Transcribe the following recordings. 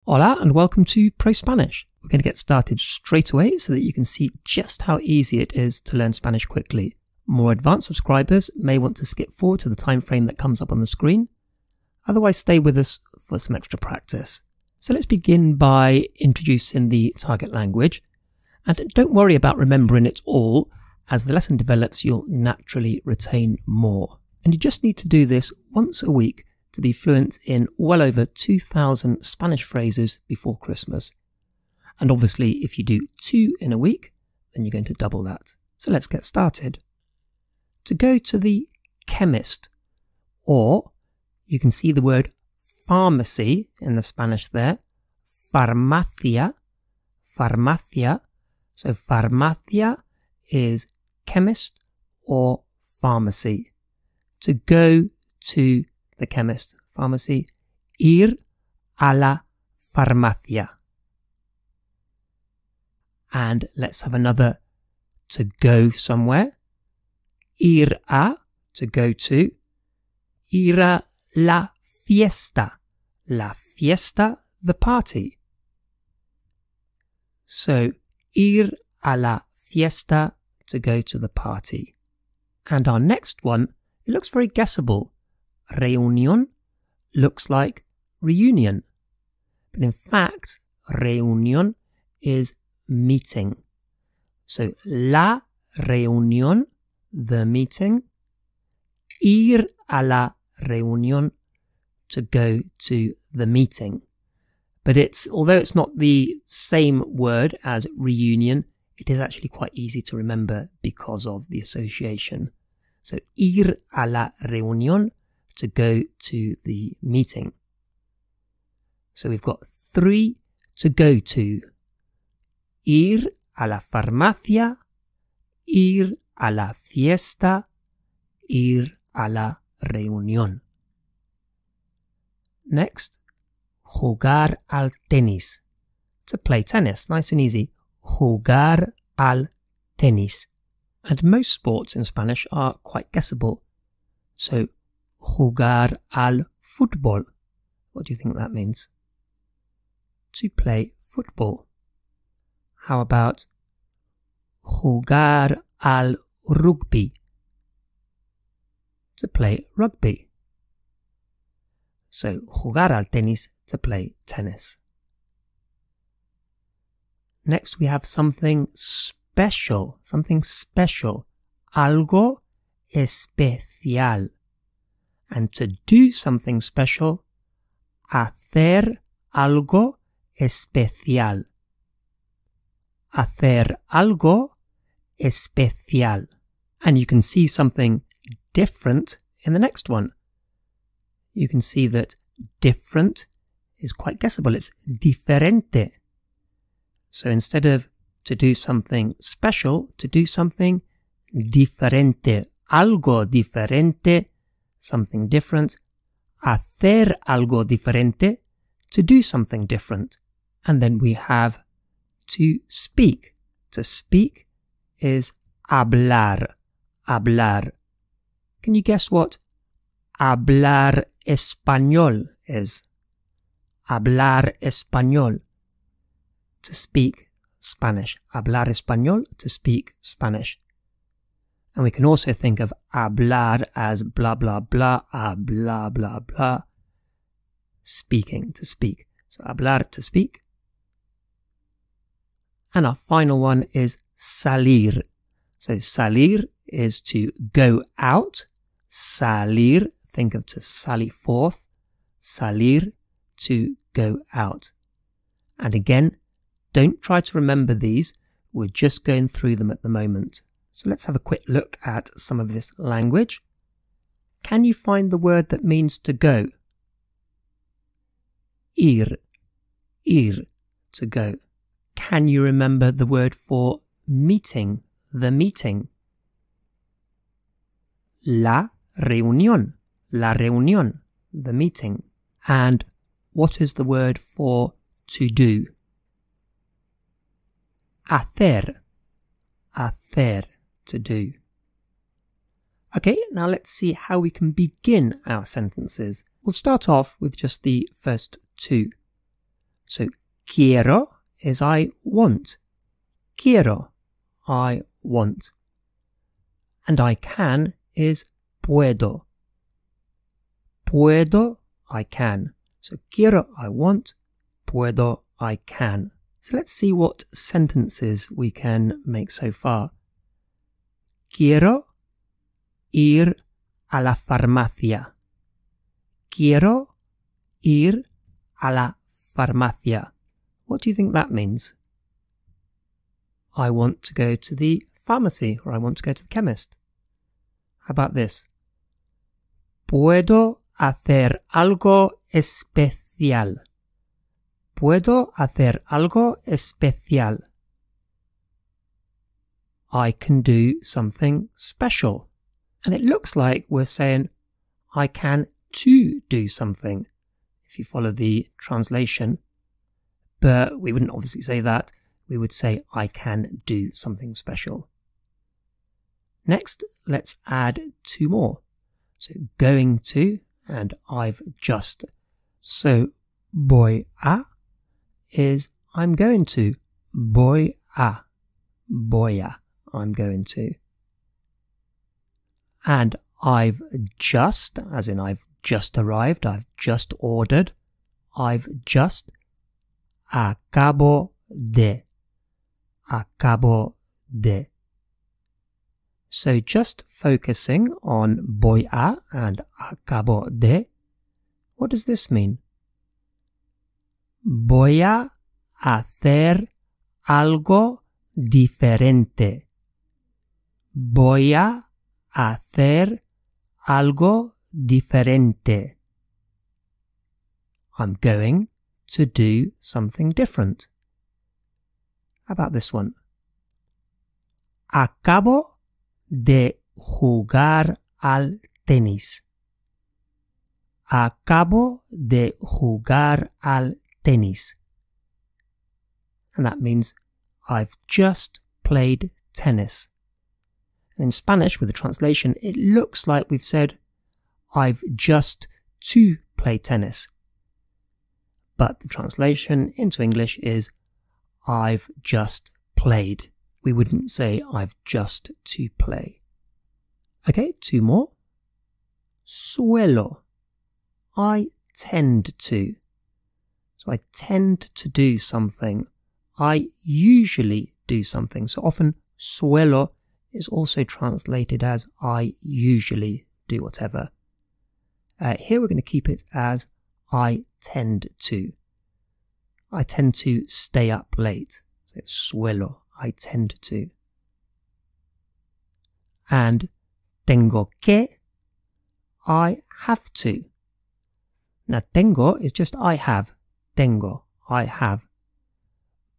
Hola and welcome to ProSpanish. We're going to get started straight away so that you can see just how easy it is to learn Spanish quickly. More advanced subscribers may want to skip forward to the time frame that comes up on the screen. Otherwise, stay with us for some extra practice. So let's begin by introducing the target language. And don't worry about remembering it all. As the lesson develops, you'll naturally retain more. And you just need to do this once a week to be fluent in well over 2,000 Spanish phrases before Christmas. And obviously, if you do 2 in a week, then you're going to double that. So let's get started. To go to the chemist, or you can see the word pharmacy in the Spanish there, farmacia, farmacia. So farmacia is chemist or pharmacy. To go to the chemist, pharmacy, ir a la farmacia. And let's have another to go somewhere. Ir a, to go to. Ir a la fiesta. La fiesta, the party. So, ir a la fiesta, to go to the party. And our next one, it looks very guessable. Reunión looks like reunion. But in fact, reunión is meeting. So, la reunión, the meeting. Ir a la reunión, to go to the meeting. But although it's not the same word as reunion, it is actually quite easy to remember because of the association. So, ir a la reunión, to go to the meeting. So we've got 3 to go to. Ir a la farmacia, ir a la fiesta, ir a la reunión. Next, jugar al tenis. To play tennis, nice and easy. Jugar al tenis. And most sports in Spanish are quite guessable. So, jugar al fútbol. What do you think that means? To play football. How about jugar al rugby? To play rugby. So, jugar al tenis, to play tennis. Next we have something special. Something special. Algo especial. And to do something special, hacer algo especial. Hacer algo especial. And you can see something different in the next one. You can see that different is quite guessable. It's diferente. So instead of to do something special, to do something diferente. Algo diferente, something different. Hacer algo diferente, to do something different. And then we have to speak. To speak is hablar. Hablar. Can you guess what hablar español is? Hablar español. To speak Spanish. Hablar español, to speak Spanish. And we can also think of hablar as blah, blah, blah, blah, blah, blah. Speaking, to speak. So hablar, to speak. And our final one is salir. So salir is to go out. Salir, think of to sally forth. Salir, to go out. And again, don't try to remember these. We're just going through them at the moment. So let's have a quick look at some of this language. Can you find the word that means to go? Ir. Ir, to go. Can you remember the word for meeting? The meeting. La reunión. La reunión, the meeting. And what is the word for to do? Hacer. Hacer, to do. Okay, now let's see how we can begin our sentences. We'll start off with just the first 2. So quiero is I want. Quiero, I want. And I can is puedo. Puedo, I can. So quiero, I want. Puedo, I can. So let's see what sentences we can make so far. Quiero ir a la farmacia. Quiero ir a la farmacia. What do you think that means? I want to go to the pharmacy, or I want to go to the chemist. How about this? Puedo hacer algo especial. Puedo hacer algo especial. I can do something special. And it looks like we're saying, I can to do something, if you follow the translation. But we wouldn't obviously say that. We would say, I can do something special. Next, let's add two more. So going to and I've just. So voy a is I'm going to. Voy a. Voy a. I'm going to. And I've just, as in I've just arrived, I've just ordered, I've just. Acabo de. Acabo de. So just focusing on voy a and acabo de, what does this mean? Voy a hacer algo diferente. Voy a hacer algo diferente. I'm going to do something different. How about this one? Acabo de jugar al tenis. Acabo de jugar al tenis. And that means I've just played tennis. And in Spanish, with the translation, it looks like we've said, I've just to play tennis. But the translation into English is, I've just played. We wouldn't say, I've just to play. Okay, two more. Suelo. I tend to. So I tend to do something. I usually do something. So often, suelo is also translated as I usually do whatever. Here we're going to keep it as I tend to. I tend to stay up late. So it's suelo. I tend to. And tengo que, I have to. Now tengo is just I have. Tengo, I have.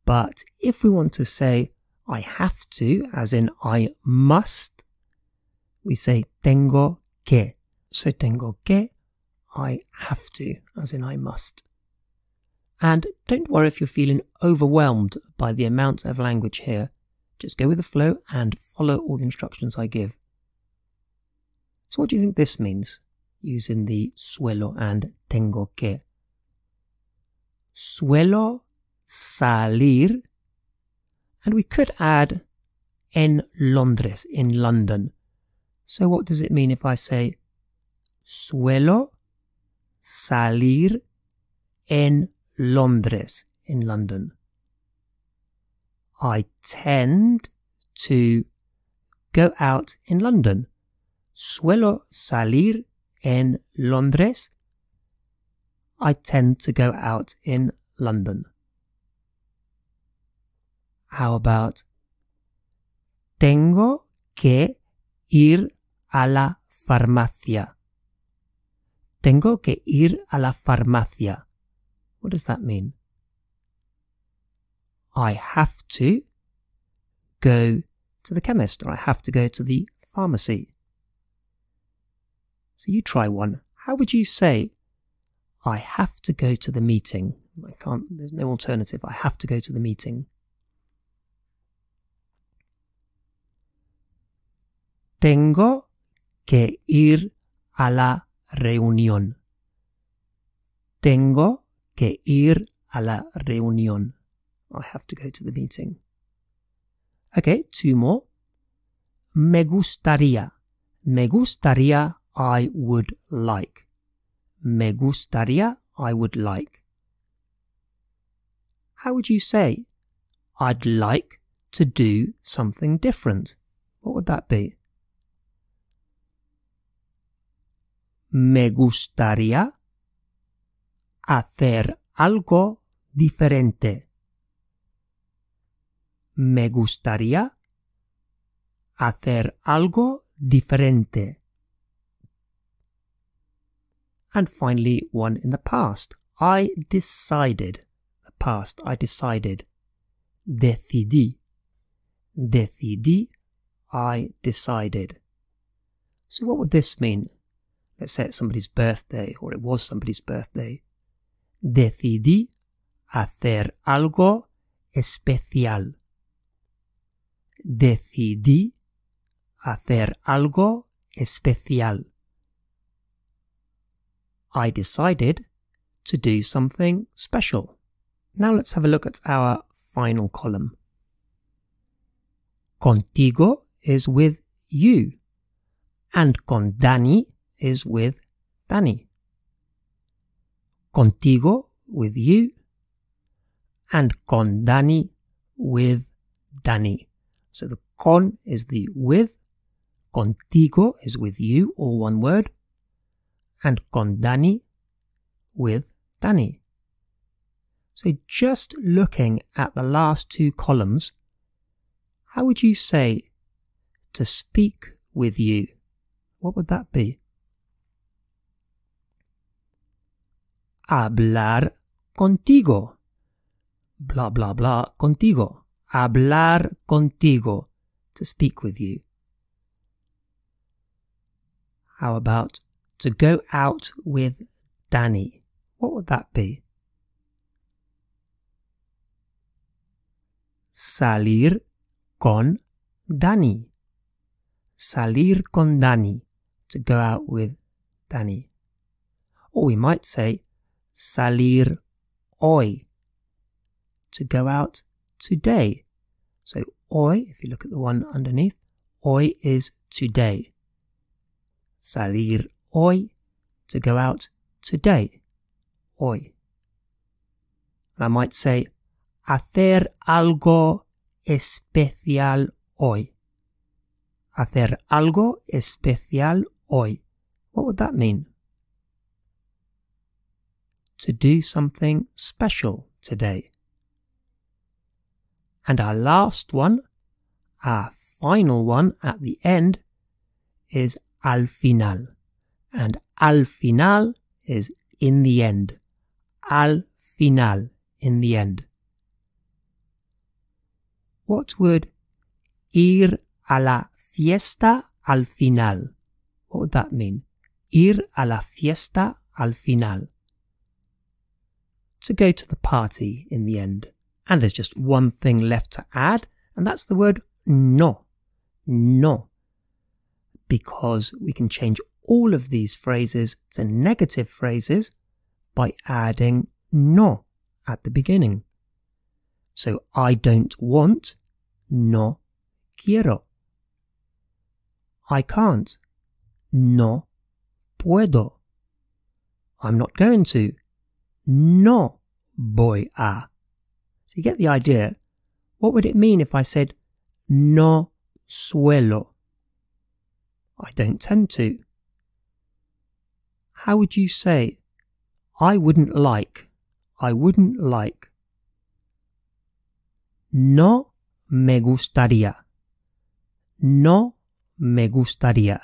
But if we want to say I have to, as in I must, we say tengo que. So tengo que, I have to, as in I must. And don't worry if you're feeling overwhelmed by the amount of language here. Just go with the flow and follow all the instructions I give. So what do you think this means, using the suelo and tengo que? Suelo salir, and we could add en Londres, in London. So what does it mean if I say suelo salir en Londres, in London? I tend to go out in London. Suelo salir en Londres. I tend to go out in London. How about tengo que ir a la farmacia? Tengo que ir a la farmacia. What does that mean? I have to go to the chemist, or I have to go to the pharmacy. So you try one. How would you say, I have to go to the meeting? There's no alternative. I have to go to the meeting. Tengo que ir a la reunión. Tengo que ir a la reunión. I have to go to the meeting. Okay, 2 more. Me gustaría. Me gustaría, I would like. Me gustaría, I would like. How would you say, I'd like to do something different? What would that be? Me gustaría hacer algo diferente. Me gustaría hacer algo diferente. And finally, one in the past. I decided. The past, I decided. Decidí. Decidí, I decided. So what would this mean? Let's say it's somebody's birthday, or it was somebody's birthday. Decidí hacer algo especial. Decidí hacer algo especial. I decided to do something special. Now let's have a look at our final column. Contigo is with you, and con Dani is with Dani. Contigo with you, and con Dani with Dani. So the con is the with, contigo is with you, all one word, and con Dani with Dani. So just looking at the last 2 columns, how would you say to speak with you? What would that be? Hablar contigo. Blah, blah, blah, contigo. Hablar contigo. To speak with you. How about to go out with Dani? What would that be? Salir con Dani. Salir con Dani. To go out with Dani. Or we might say salir hoy. To go out today. So hoy, if you look at the one underneath, hoy is today. Salir hoy, to go out today. Hoy. And I might say hacer algo especial hoy. Hacer algo especial hoy. What would that mean? To do something special today. And our last one, our final one at the end, is al final. And al final is in the end. Al final, in the end. What would ir a la fiesta al final? What would that mean? Ir a la fiesta al final. To go to the party in the end. And there's just one thing left to add, and that's the word no. No. Because we can change all of these phrases to negative phrases by adding no at the beginning. So I don't want, no quiero. I can't, no puedo. I'm not going to, no voy a. So you get the idea. What would it mean if I said no suelo? I don't tend to. How would you say I wouldn't like? I wouldn't like. No me gustaría. No me gustaría.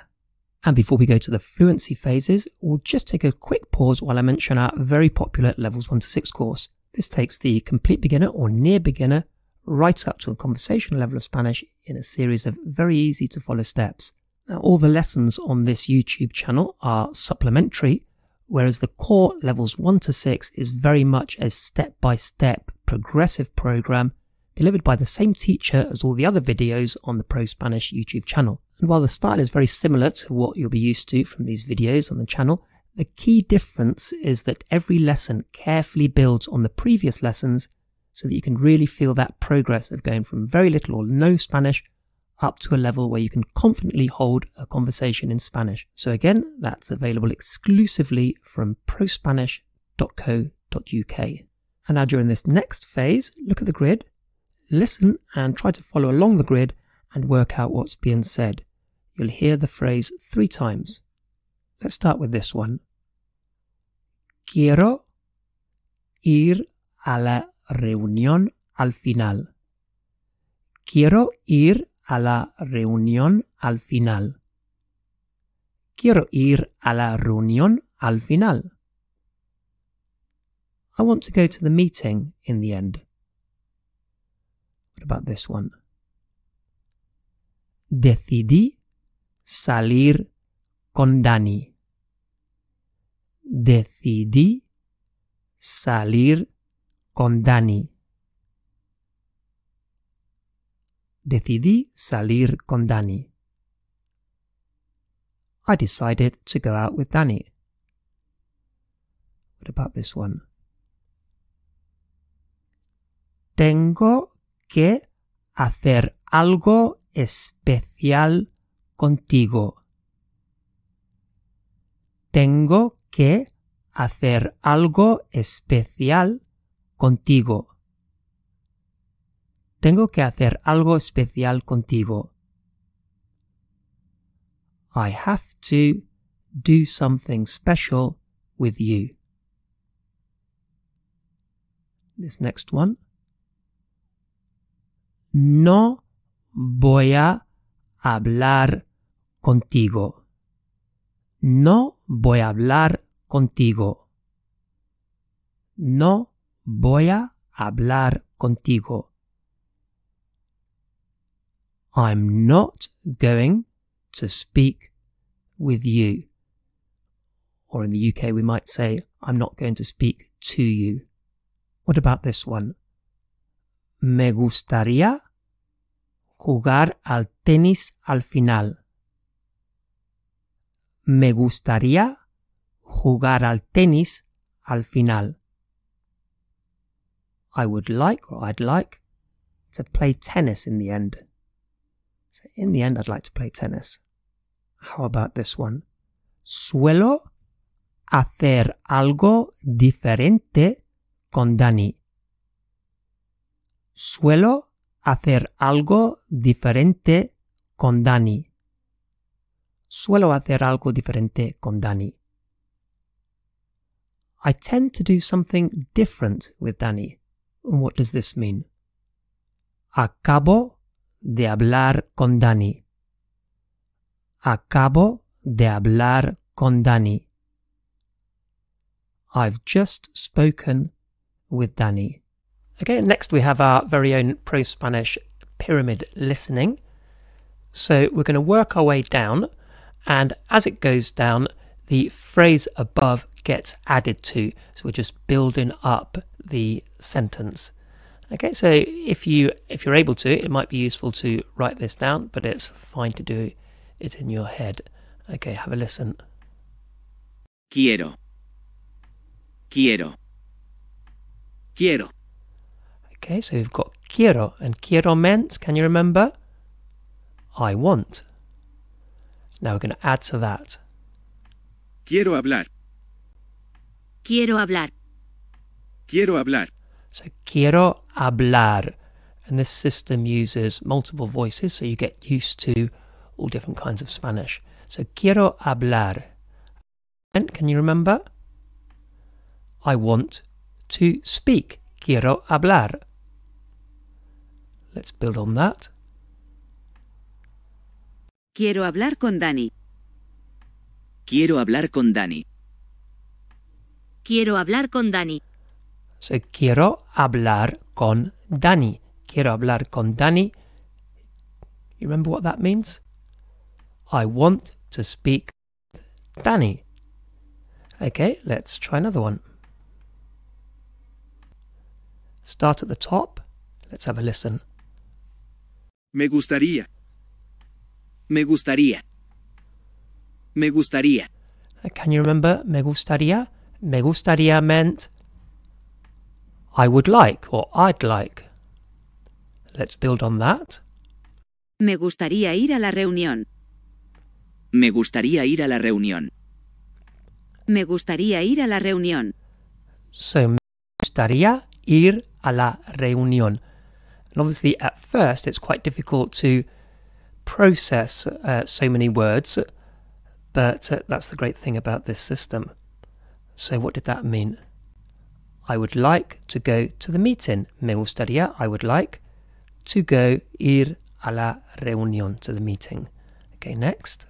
And before we go to the fluency phases, we'll just take a quick pause while I mention our very popular Levels 1 to 6 course. This takes the complete beginner or near beginner right up to a conversational level of Spanish in a series of very easy to follow steps. Now, all the lessons on this YouTube channel are supplementary, whereas the core Levels 1 to 6 is very much a step-by-step progressive program delivered by the same teacher as all the other videos on the ProSpanish YouTube channel. And while the style is very similar to what you'll be used to from these videos on the channel, The key difference is that every lesson carefully builds on the previous lessons so that you can really feel that progress of going from very little or no Spanish up to a level where you can confidently hold a conversation in Spanish. So again, that's available exclusively from prospanish.co.uk. And now during this next phase, look at the grid, listen and try to follow along the grid and work out what's being said. You'll hear the phrase 3 times. Let's start with this one. Quiero ir a la reunión al final. Quiero ir a la reunión al final. Quiero ir a la reunión al final. I want to go to the meeting in the end. What about this one? Decidí salir con Dani. Decidí salir con Dani. Decidí salir con Dani. I decided to go out with Dani. What about this one? Tengo que hacer algo especial contigo. Tengo que hacer algo especial contigo. Tengo que hacer algo especial contigo. I have to do something special with you. This next one. No voy a hablar contigo. No voy a hablar contigo. No voy a hablar contigo. I'm not going to speak with you. Or in the UK we might say, I'm not going to speak to you. What about this one? Me gustaría jugar al tenis al final. Me gustaría jugar al tenis al final. I would like, or I'd like, to play tennis in the end. So in the end, I'd like to play tennis. How about this one? Suelo hacer algo diferente con Dani. Suelo hacer algo diferente con Dani. Suelo hacer algo diferente con Dani. I tend to do something different with Dani. What does this mean? Acabo de hablar con Dani. Acabo de hablar con Dani. I've just spoken with Dani. Okay, next we have our very own ProSpanish pyramid listening. So we're going to work our way down, and as it goes down, the phrase above gets added to. So we're just building up the sentence. Okay, so if you're able to, it might be useful to write this down, but it's fine to do it in your head. Okay, have a listen. Quiero. Quiero. Quiero. Okay, so we've got quiero, and quiero meant, can you remember? I want. Now we're going to add to that. Quiero hablar. Quiero hablar. Quiero hablar. So quiero hablar, and this system uses multiple voices, so you get used to all different kinds of Spanish. So quiero hablar. And can you remember? I want to speak. Quiero hablar. Let's build on that. Quiero hablar con Dani. Quiero hablar con Dani. Quiero hablar con Dani. So quiero hablar con Dani. Quiero hablar con Dani. You remember what that means? I want to speak with Dani. Okay, let's try another one. Start at the top. Let's have a listen. Me gustaría. Me gustaría. Me gustaría. Can you remember me gustaría? Me gustaría meant I would like or I'd like. Let's build on that. Me gustaría ir a la reunión. Me gustaría ir a la reunión. Me gustaría ir a la reunión. So, me gustaría ir a la reunión. And obviously, at first, it's quite difficult to process so many words, but that's the great thing about this system. So, what did that mean? I would like to go to the meeting. Me gustaría, I would like to go ir a la reunión, to the meeting. Okay, next.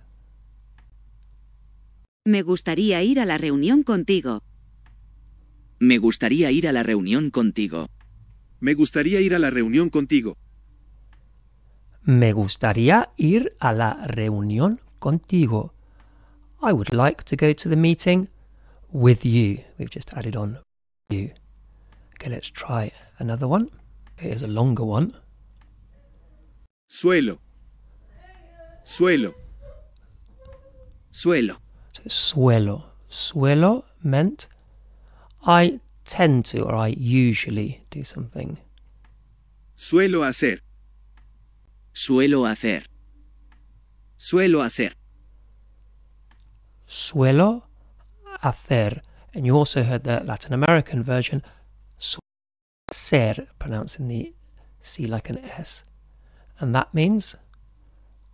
Me gustaría ir a la reunión contigo. Me gustaría ir a la reunión contigo. Me gustaría ir a la reunión contigo. Me gustaría ir a la reunión contigo. I would like to go to the meeting with you. We've just added on you. Okay, let's try another one. Here's a longer one. Suelo. Suelo. Suelo. So suelo. Suelo meant I tend to or I usually do something. Suelo hacer. Suelo hacer. Suelo hacer. Suelo hacer. And you also heard the Latin American version, ser, pronouncing the C like an S. And that means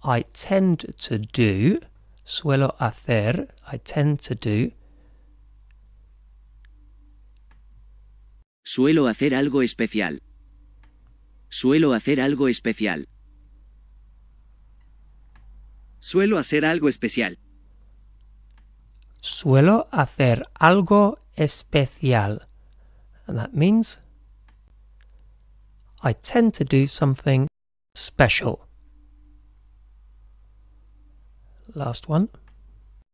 I tend to do, suelo hacer, I tend to do. Suelo hacer algo especial. Suelo hacer algo especial. Suelo hacer algo especial. Suelo hacer algo especial. And that means I tend to do something special. Last one.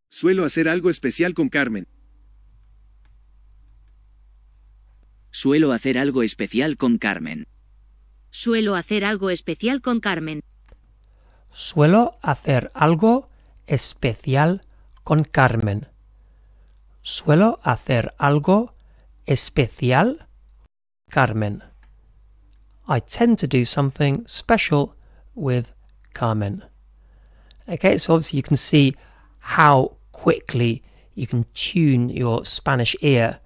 Suelo hacer algo especial con Carmen. Suelo hacer algo especial con Carmen. Suelo hacer algo especial con Carmen. Suelo hacer algo especial con Carmen. Suelo hacer algo especial, Carmen. I tend to do something special with Carmen. Okay, so obviously you can see how quickly you can tune your Spanish ear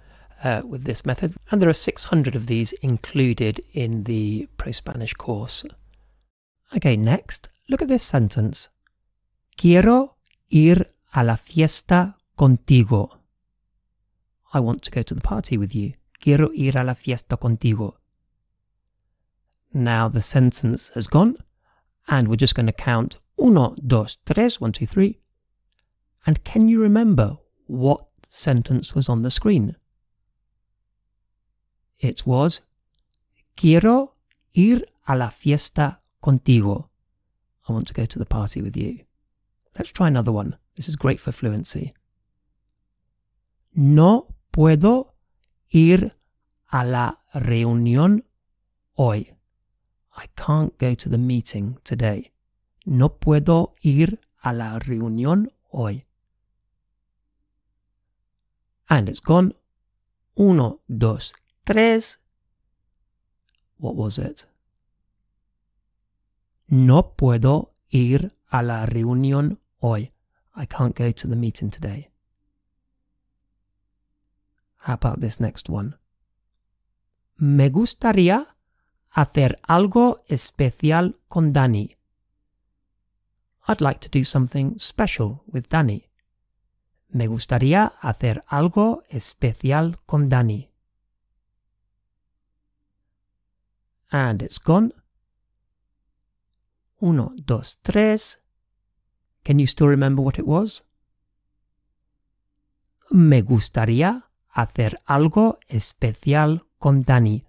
with this method. And there are 600 of these included in the ProSpanish course. Okay, next, look at this sentence. Quiero ir a la fiesta contigo. I want to go to the party with you. Quiero ir a la fiesta contigo. Now the sentence has gone, and we're just going to count 1, 2, 3, 1, 2, 3. And can you remember what sentence was on the screen? It was, Quiero ir a la fiesta contigo. I want to go to the party with you. Let's try another one. This is great for fluency. No puedo ir a la reunión hoy. I can't go to the meeting today. No puedo ir a la reunión hoy. And it's gone. 1, 2, 3. What was it? No puedo ir a la reunión hoy. I can't go to the meeting today. How about this next one? Me gustaría hacer algo especial con Dani. I'd like to do something special with Dani. Me gustaría hacer algo especial con Dani. And it's gone. 1, 2, 3. Can you still remember what it was? Me gustaría hacer algo especial con Dani.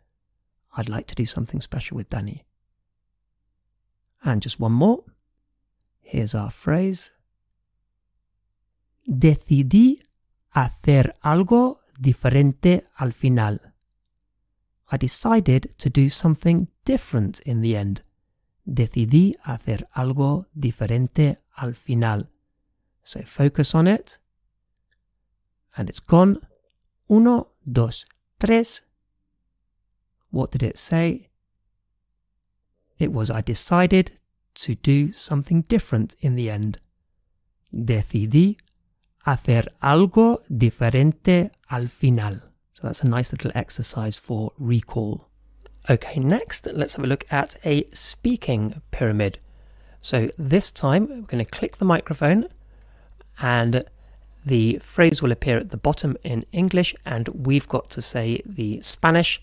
I'd like to do something special with Dani. And just one more. Here's our phrase. Decidí hacer algo diferente al final. I decided to do something different in the end. Decidí hacer algo diferente al final. So focus on it. And it's gone. 1, 2, 3. What did it say? It was I decided to do something different in the end. Decidí hacer algo diferente al final. So that's a nice little exercise for recall. Okay, next let's have a look at a speaking pyramid. So this time we're going to click the microphone and the phrase will appear at the bottom in English and we've got to say the Spanish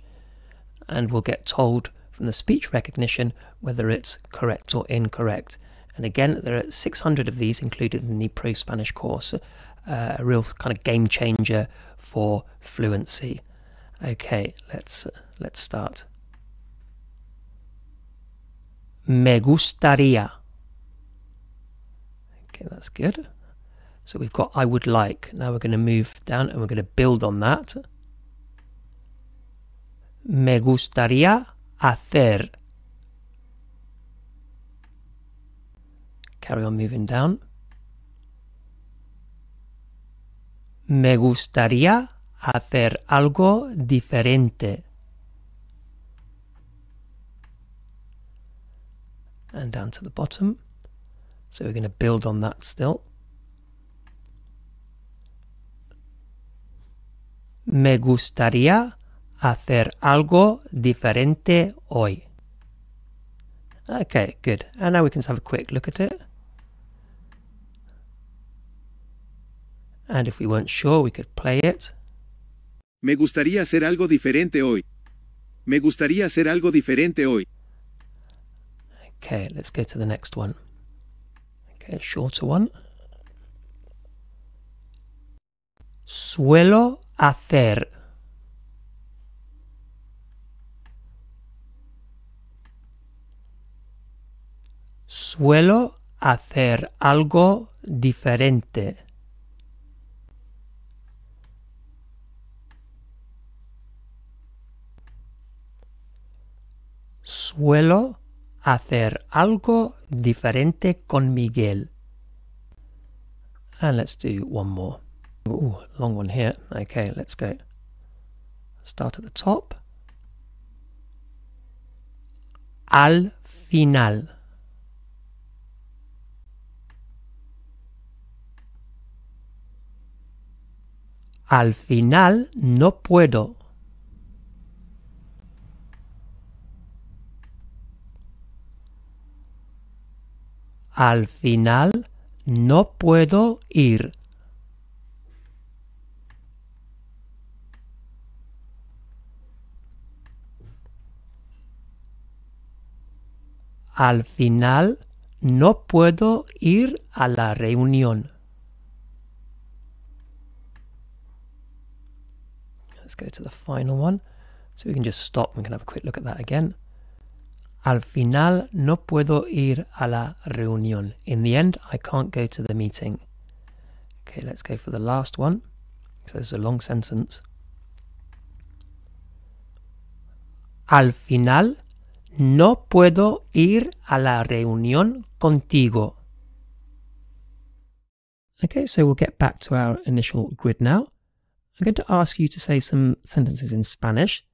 and we'll get told from the speech recognition whether it's correct or incorrect. And again, there are 600 of these included in the ProSpanish course, a real kind of game changer for fluency. Okay, let's start. Me gustaría. Okay, that's good. So we've got I would like. Now we're going to move down and we're going to build on that. Me gustaría hacer. Carry on moving down. Me gustaría hacer algo diferente. And down to the bottom. So we're going to build on that still. Me gustaría hacer algo diferente hoy. Okay, good. And now we can have a quick look at it. And if we weren't sure, we could play it. Me gustaría hacer algo diferente hoy. Me gustaría hacer algo diferente hoy. Okay, let's go to the next one. Okay, a shorter one. Suelo hacer. Suelo hacer algo diferente. Suelo hacer algo diferente con Miguel. And let's do one more. Ooh, long one here. Okay, let's go. Start at the top. Al final. Al final no puedo. Al final no puedo ir. Al final no puedo ir a la reunión. Let's go to the final one. So we can just stop and we can have a quick look at that again. Al final no puedo ir a la reunión. In the end, I can't go to the meeting. Okay, let's go for the last one. So this is a long sentence. Al final no puedo ir a la reunión contigo. Okay, so we'll get back to our initial grid now. I'm going to ask you to say some sentences in Spanish.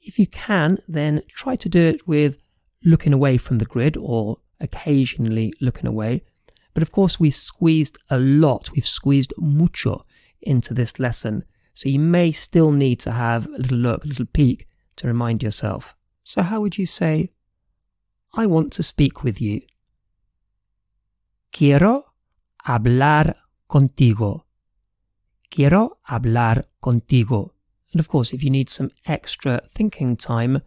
If you can, then try to do it with looking away from the grid or occasionally looking away. But of course we squeezed a lot, we've squeezed mucho into this lesson. So you may still need to have a little look, a little peek to remind yourself. So how would you say, I want to speak with you? Quiero hablar contigo. Quiero hablar contigo. And of course, if you need some extra thinking time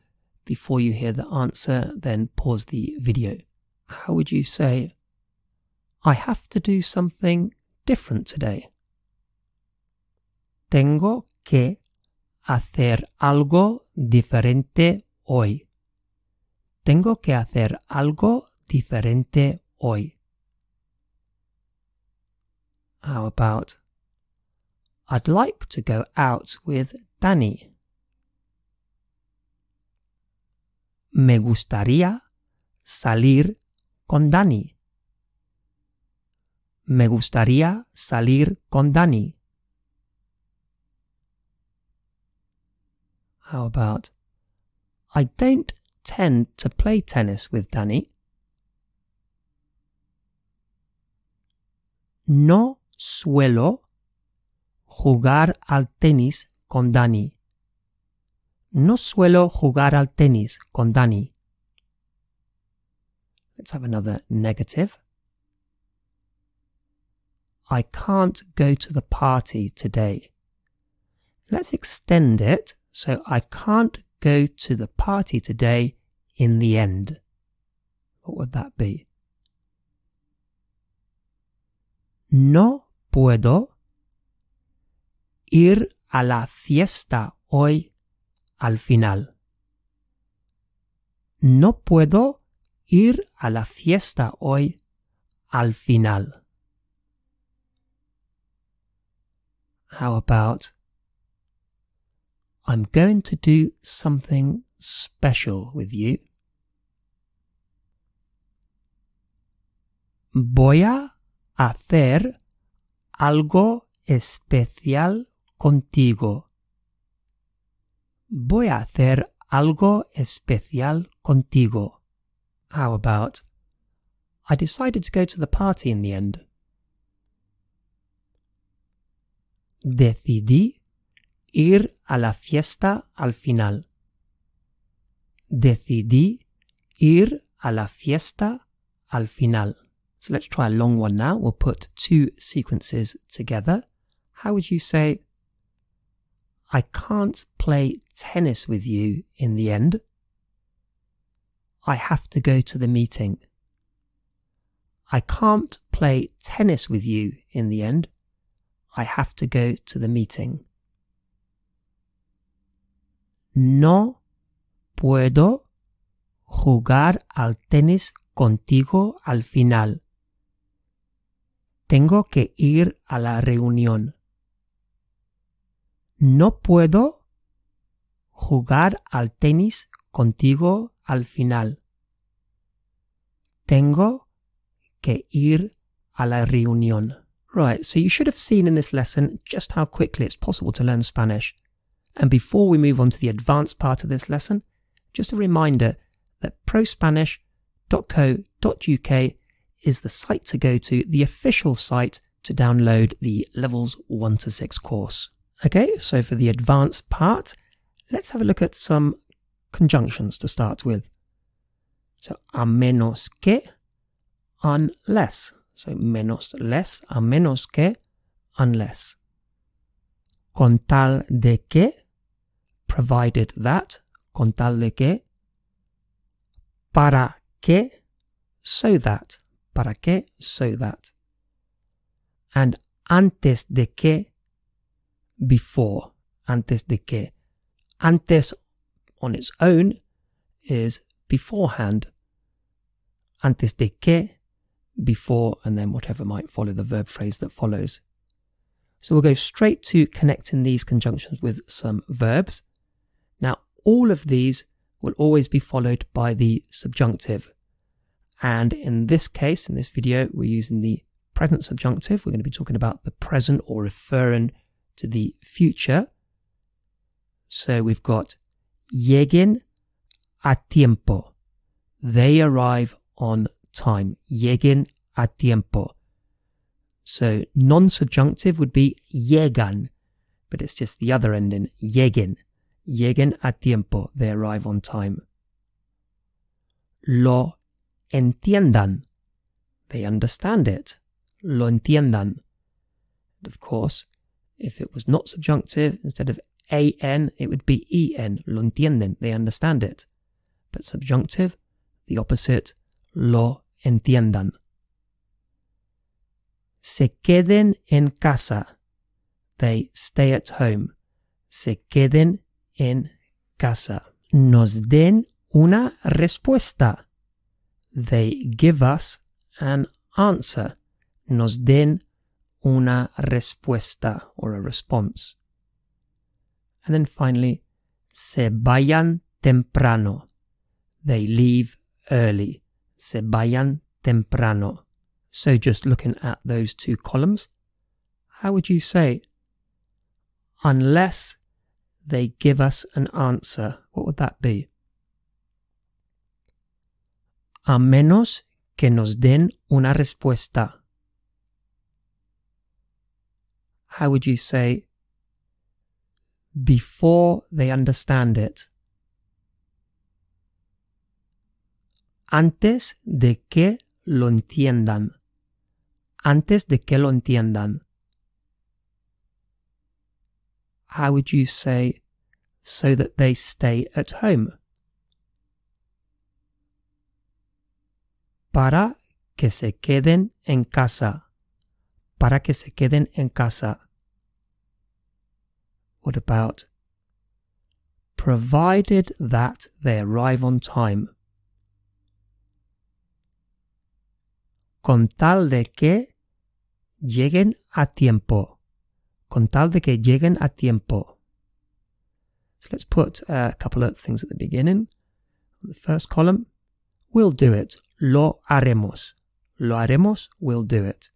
before you hear the answer, then pause the video. How would you say, I have to do something different today? Tengo que hacer algo diferente hoy. Tengo que hacer algo diferente hoy. How about, I'd like to go out with Danny. Me gustaría salir con Dani. Me gustaría salir con Dani. How about, I don't tend to play tennis with Danny. No suelo jugar al tenis con Danny. No suelo jugar al tenis con Danny. Let's have another negative. I can't go to the party today. Let's extend it, so I can't go to the party today in the end. What would that be? No puedo ir a la fiesta hoy al final. No puedo ir a la fiesta hoy al final. How about, I'm going to do something special with you. Voy a hacer algo especial contigo. Voy a hacer algo especial contigo. How about, I decided to go to the party in the end. Decidí ir a la fiesta al final. Decidí ir a la fiesta al final. So let's try a long one now. We'll put two sequences together. How would you say, I can't play tennis with you in the end. I have to go to the meeting. I can't play tennis with you in the end. I have to go to the meeting. No puedo jugar al tenis contigo al final. Tengo que ir a la reunión. No puedo jugar al tenis contigo al final. Tengo que ir a la reunión. Right, so you should have seen in this lesson just how quickly it's possible to learn Spanish. And before we move on to the advanced part of this lesson, just a reminder that prospanish.co.uk is the site to go to, the official site to download the Levels 1 to 6 course. Okay, so for the advanced part, let's have a look at some conjunctions to start with. So, a menos que, unless. So, menos less, a menos que, unless. Con tal de que, provided that, con tal de que. Para que, so that. Para que, so that. And antes de que, before. Antes de que. Antes on its own is beforehand. Antes de que, before, and then whatever might follow the verb phrase that follows. So we'll go straight to connecting these conjunctions with some verbs. Now, all of these will always be followed by the subjunctive. And in this case, in this video, we're using the present subjunctive. We're going to be talking about the present or referring to the future. So we've got lleguen a tiempo. They arrive on time. Lleguen a tiempo. So non-subjunctive would be llegan, but it's just the other ending, lleguen. Lleguen a tiempo. They arrive on time. Lo entiendan. They understand it. Lo entiendan. And of course, if it was not subjunctive, instead of an, it would be en. Lo entienden. They understand it. But subjunctive, the opposite, lo entiendan. Se queden en casa. They stay at home. Se queden en casa. Nos den una respuesta. They give us an answer. Nos den una respuesta, or a response. And then finally, se vayan temprano. They leave early. Se vayan temprano. So just looking at those two columns, how would you say, unless they give us an answer. What would that be? A menos que nos den una respuesta. How would you say before they understand it? Antes de que lo entiendan. Antes de que lo entiendan. How would you say so that they stay at home? Para que se queden en casa. Para que se queden en casa. What about provided that they arrive on time? Con tal de que lleguen a tiempo. Con tal de que lleguen a tiempo. So let's put a couple of things at the beginning. The first column, we'll do it. Lo haremos. Lo haremos, we'll do it.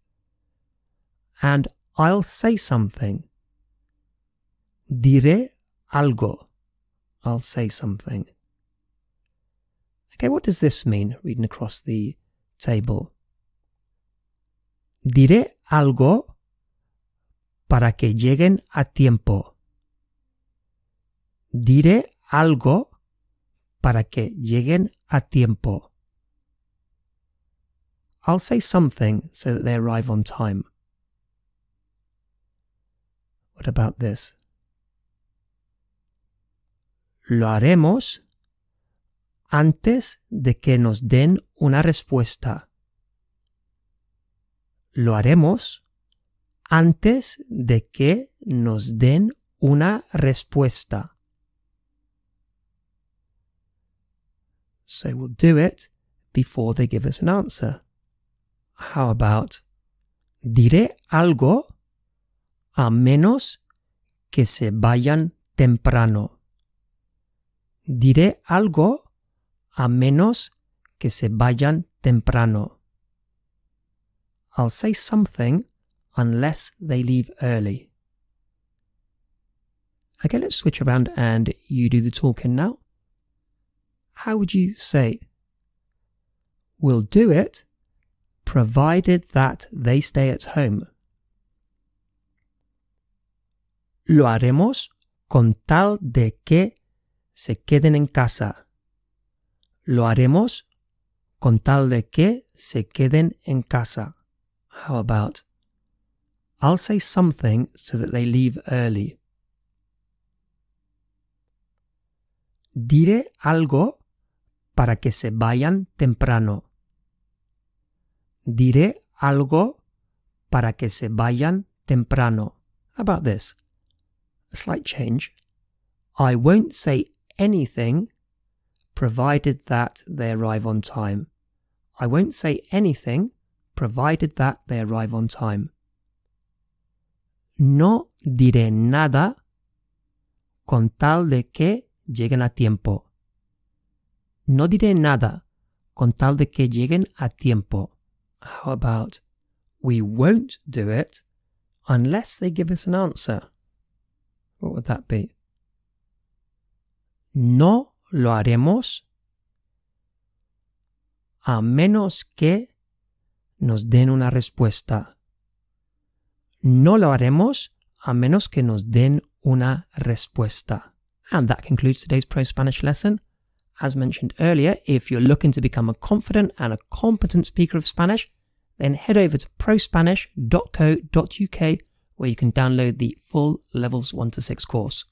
And I'll say something. Diré algo. I'll say something. Okay, what does this mean? Reading across the table. Diré algo para que lleguen a tiempo. Diré algo para que lleguen a tiempo. I'll say something so that they arrive on time. What about this? Lo haremos antes de que nos den una respuesta. Lo haremos antes de que nos den una respuesta. So we'll do it before they give us an answer. How about diré algo a menos que se vayan temprano. Diré algo a menos que se vayan temprano. I'll say something unless they leave early. Okay, let's switch around and you do the talking now. How would you say? We'll do it provided that they stay at home. Lo haremos con tal de que se queden en casa. Lo haremos con tal de que se queden en casa. How about, I'll say something so that they leave early. Diré algo para que se vayan temprano. Diré algo para que se vayan temprano. How about this? A slight change. I won't say anything provided that they arrive on time. I won't say anything provided that they arrive on time. No diré nada con tal de que lleguen a tiempo. No diré nada con tal de que lleguen a tiempo. How about, we won't do it unless they give us an answer. What would that be? No lo haremos a menos que nos den una respuesta. No lo haremos a menos que nos den una respuesta. And that concludes today's ProSpanish lesson. As mentioned earlier, if you're looking to become a confident and a competent speaker of Spanish, then head over to prospanish.co.uk where you can download the full Levels 1 to 6 course.